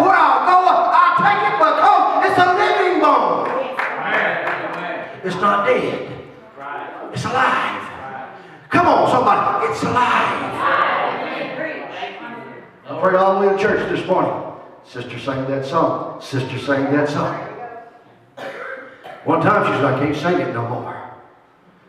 where I'll go, I'll take it because it's a living bone. It's not dead. It's alive. Come on, somebody. It's alive. I prayed all the way to church this morning. Sister sang that song. Sister sang that song. One time she said, I can't sing it no more.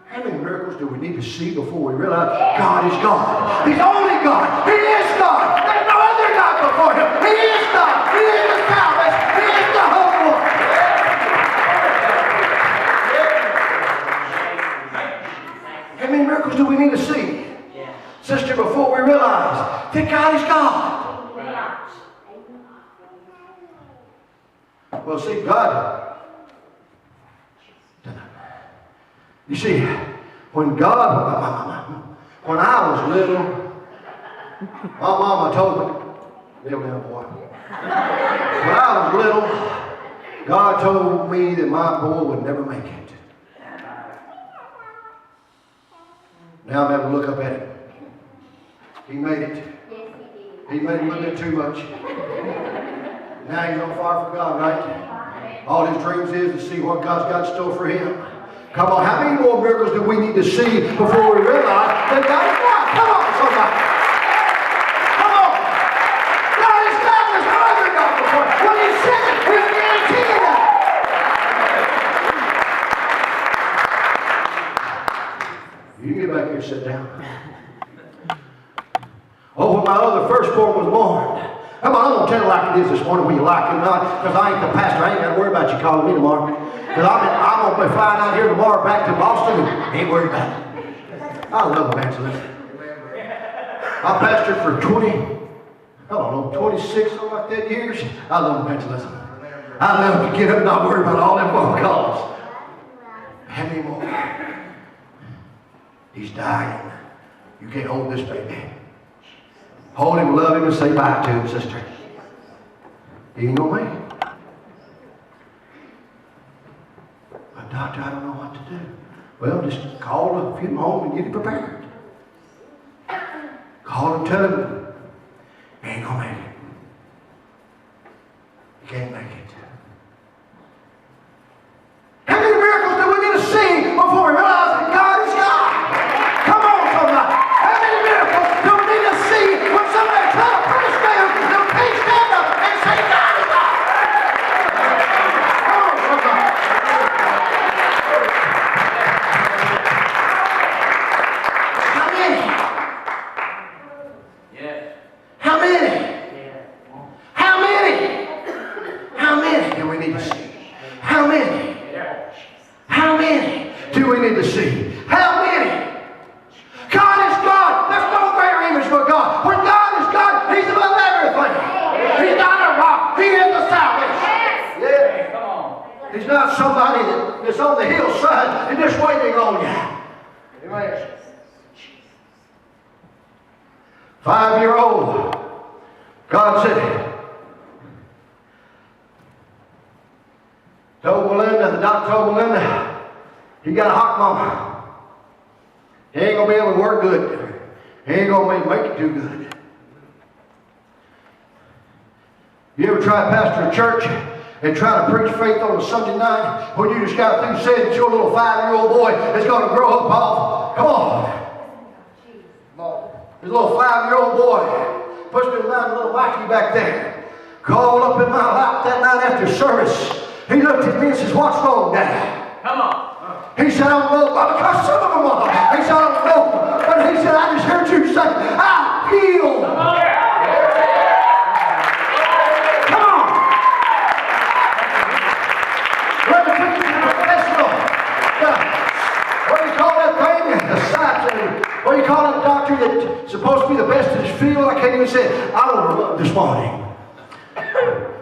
How many miracles do we need to see before we realize God is God? He's only God. He is God. There's no other God before Him. He is God. He is the salvation. He is the Holy One. How many miracles do we need to see, sister, before we realize that God is God? Well, see, God. You see, when I was little, my mama told me, little boy. When I was little, God told me that my boy would never make it. Now I'm having to look up at him. He made it. He made it a little bit too much. Now he's on fire for God, right? All his dreams is to see what God's got in store for him. Come on, how many more miracles do we need to see before we realize that God is God? Come on, somebody. Come on. God is God. There's no other God before. When He said it, He's guaranteeing it. You can get back here and sit down. Oh, when my other firstborn was born. Come on, I'm going to tell you like it is this morning, whether you like it or not, because I ain't the pastor. I ain't got to worry about you calling me tomorrow. Because I'm going to be flying out here tomorrow back to Boston and ain't worried about it. I love evangelism. I pastored for 26, something like that years. I love evangelism. I love to get up and not worry about all them phone calls. How many more? He's dying. You can't hold this baby. Hold him, love him, and say bye to him, sister. He ain't gonna make it. But doctor, I don't know what to do. Well, just call him home and get him prepared. Call him, tell him, he ain't gonna make it. He can't make it. How many miracles do we need to see before we realize that God is God? Come on, somebody. How many miracles do we need to see when somebody tries to put us down and can't stand up and say God is God? Come on, somebody. How many? Yeah. How many? Yeah. How many? How many do we need to see? How many? How many do we need to see? How many? God is God. There's no greater image for God. When God is God, He's above everything. He's not a rock. He is the salvation. Yeah. Come on. He's not somebody that's on the hillside and just waiting on you. Amen. 5-year-old. God said, told Melinda, the doctor told Melinda, he got a hot mama. He ain't going to be able to work good. He ain't going to make it too good. You ever try to pastor a church and try to preach faith on a Sunday night when you just got through saying that your little 5-year-old boy is going to grow up off? Come on. This little 5-year-old boy pushed me around a little wacky back there. Called up in my lap that night after service. He looked at me and says, what's wrong, Daddy? Come on. He said, I don't know. Because some of them are. He said, I don't know. But he said, I just heard you say, I'm healed. Come on. Come on. Let me take you to the professional. What do you call that thing? The science. What do you call that doctor that's supposed to be the best in his field? I can't even say it. I want to look this morning.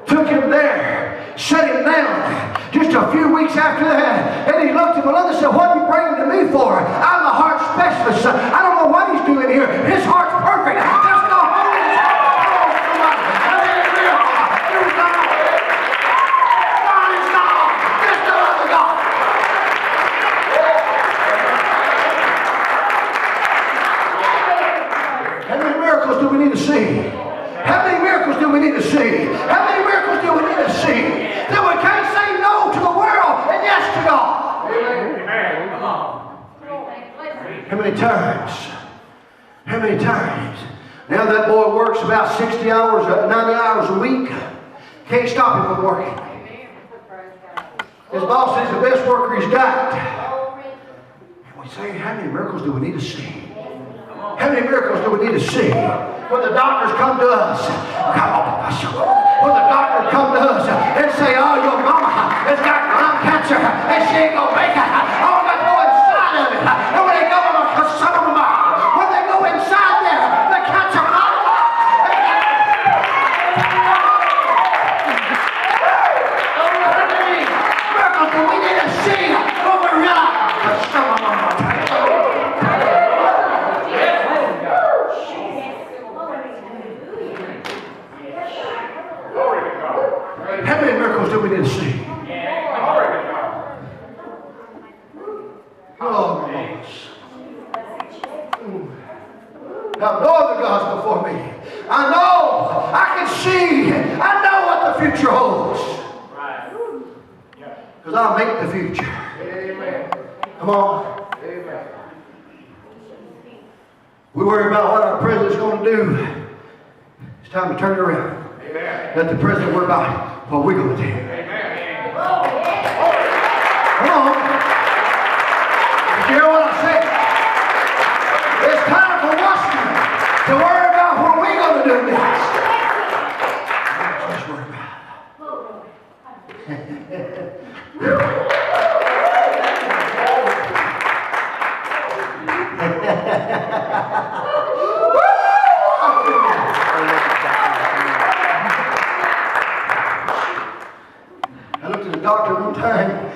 Took him there. Set him down just a few weeks after that. And he looked at Melinda and said, what are you bringing to me for? I'm the heart specialist. I don't know what he's doing here. His heart's perfect. Just go home. God is God. There's no other God. How many miracles do we need to see? How many miracles do we need to see? How many many times? Now that boy works about 60 hours, 90 hours a week. Can't stop him from working. His boss is the best worker he's got. And we say, how many miracles do we need to see? How many miracles do we need to see? When the doctors come to us, when the doctors come to us and say, oh, your mama has got lung cancer and she ain't gonna make it. Oh, I got to go inside of it. And when they go, some of them when they go inside there, the cancer miracles do we need to see when we realize some of them are how many miracles do we need to see? Oh, Lord. Now, know the God's before me. I know. I can see. I know what the future holds. Because I'll make the future. Amen. Come on. Amen. We worry about what our president's going to do. It's time to turn it around. Amen. Let the president worry about what we're going to do. Amen. Come on. You hear what I said? It's time for Washington to worry about what we're going to do next. Let's worry I looked at the doctor one time,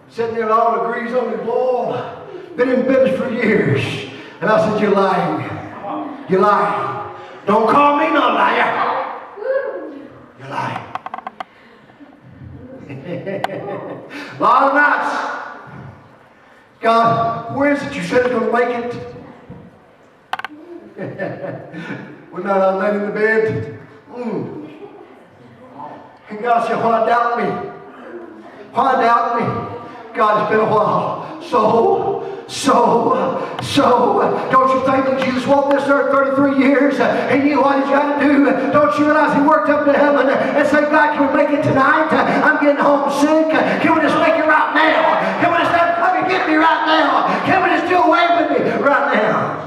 sitting there all degrees on his wall, been in business for years. And I said, you're lying. You're lying. Don't call me no liar. You're lying. A lot of nights. God, where is it you said it's going to make it? We're not on laying in the bed. And God said, why doubt me? Why doubt me? God, it's been a while. Don't you think that Jesus walked this earth 33 years and knew what he's got to do? Don't you realize he worked up to heaven and said, God, can we make it tonight? I'm getting homesick. Can we just make it right now? Can we just have come and get me right now? Can we just do away with me right now?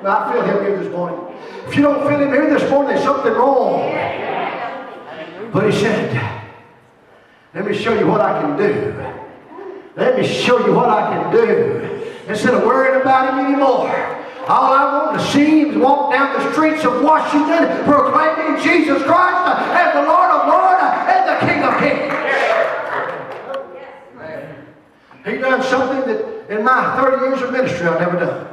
I feel him here this morning. If you don't feel him here this morning, there's something wrong. But he said, let me show you what I can do. Let me show you what I can do. Instead of worrying about him anymore. All I want to see is walk down the streets of Washington proclaiming Jesus Christ as the Lord of Lords and the King of Kings. He done something that in my 30 years of ministry I've never done.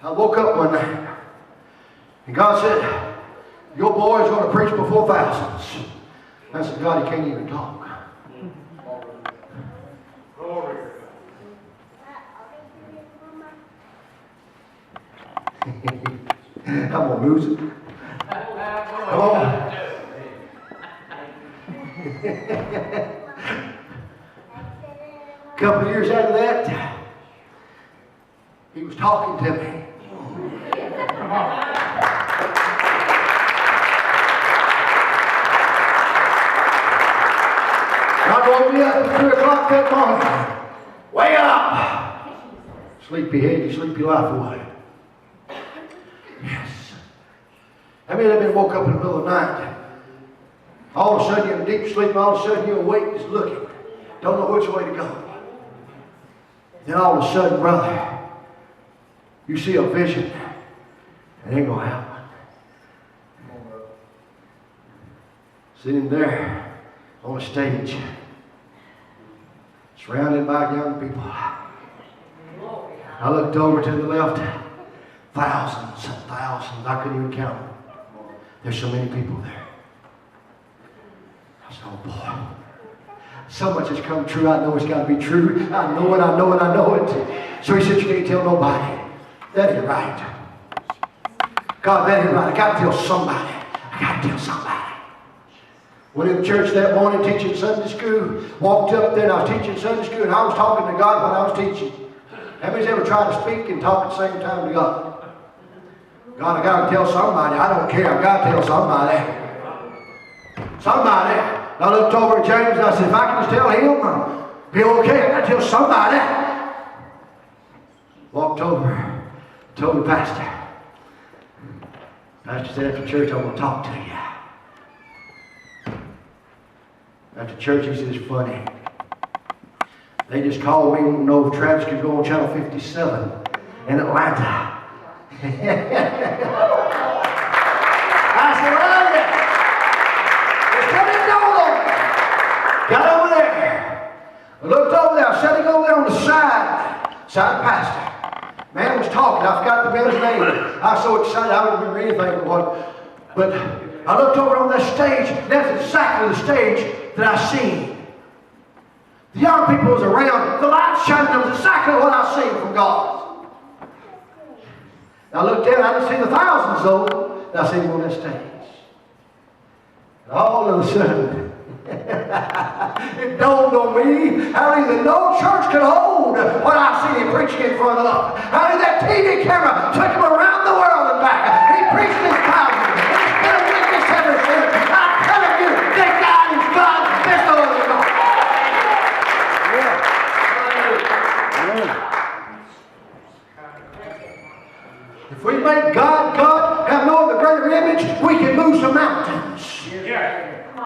I woke up one night and God said, your boy is going to preach before thousands. I said, God, he can't even talk. I'm going to lose it. Come on. A couple of years after that, he was talking to me. God woke me up at 3 o'clock that morning. Wake up! Sleepy head, you sleep your life away. Yes. How many of you woke up in the middle of the night? All of a sudden you're in deep sleep, and all of a sudden you're awake, just looking. Don't know which way to go. Then all of a sudden, brother, you see a vision. It ain't going to happen. Sitting there on a stage, surrounded by young people. I looked over to the left, thousands and thousands. I couldn't even count them. There's so many people there. I said, oh boy, so much has come true. I know it's got to be true. I know it, I know it, I know it. So he said, you can't tell nobody. That ain't right. God, that ain't right. I got to tell somebody. I got to tell somebody. Went in the church that morning teaching Sunday school. Walked up there and I was teaching Sunday school and I was talking to God when I was teaching. How many's ever tried to speak and talk at the same time to God? God, I got to tell somebody. I don't care. I got to tell somebody. Somebody. I looked over at James and I said, if I can just tell him, he'll okay. I got to tell somebody. Walked over, told the pastor. Pastor said, after church, I want to talk to you. After church, he said, it's funny. They just called me to know if Travis could go on Channel 57 in Atlanta. I said, well, yeah. Just let him know on me. Got over there. I looked over there. I was sitting over there on the side pastor. Man was talking. I forgot the man's name. I was so excited I don't remember anything but I looked over on that stage. That's exactly the stage that I seen. The young people was around. The light shining. That was exactly what I seen from God. I looked down. I didn't see the thousands though. And I seen him on that stage. And all of a sudden, it dawned on me how either no church could hold what I seen him preaching in front of. How that TV camera took him around the world and back. And he preached his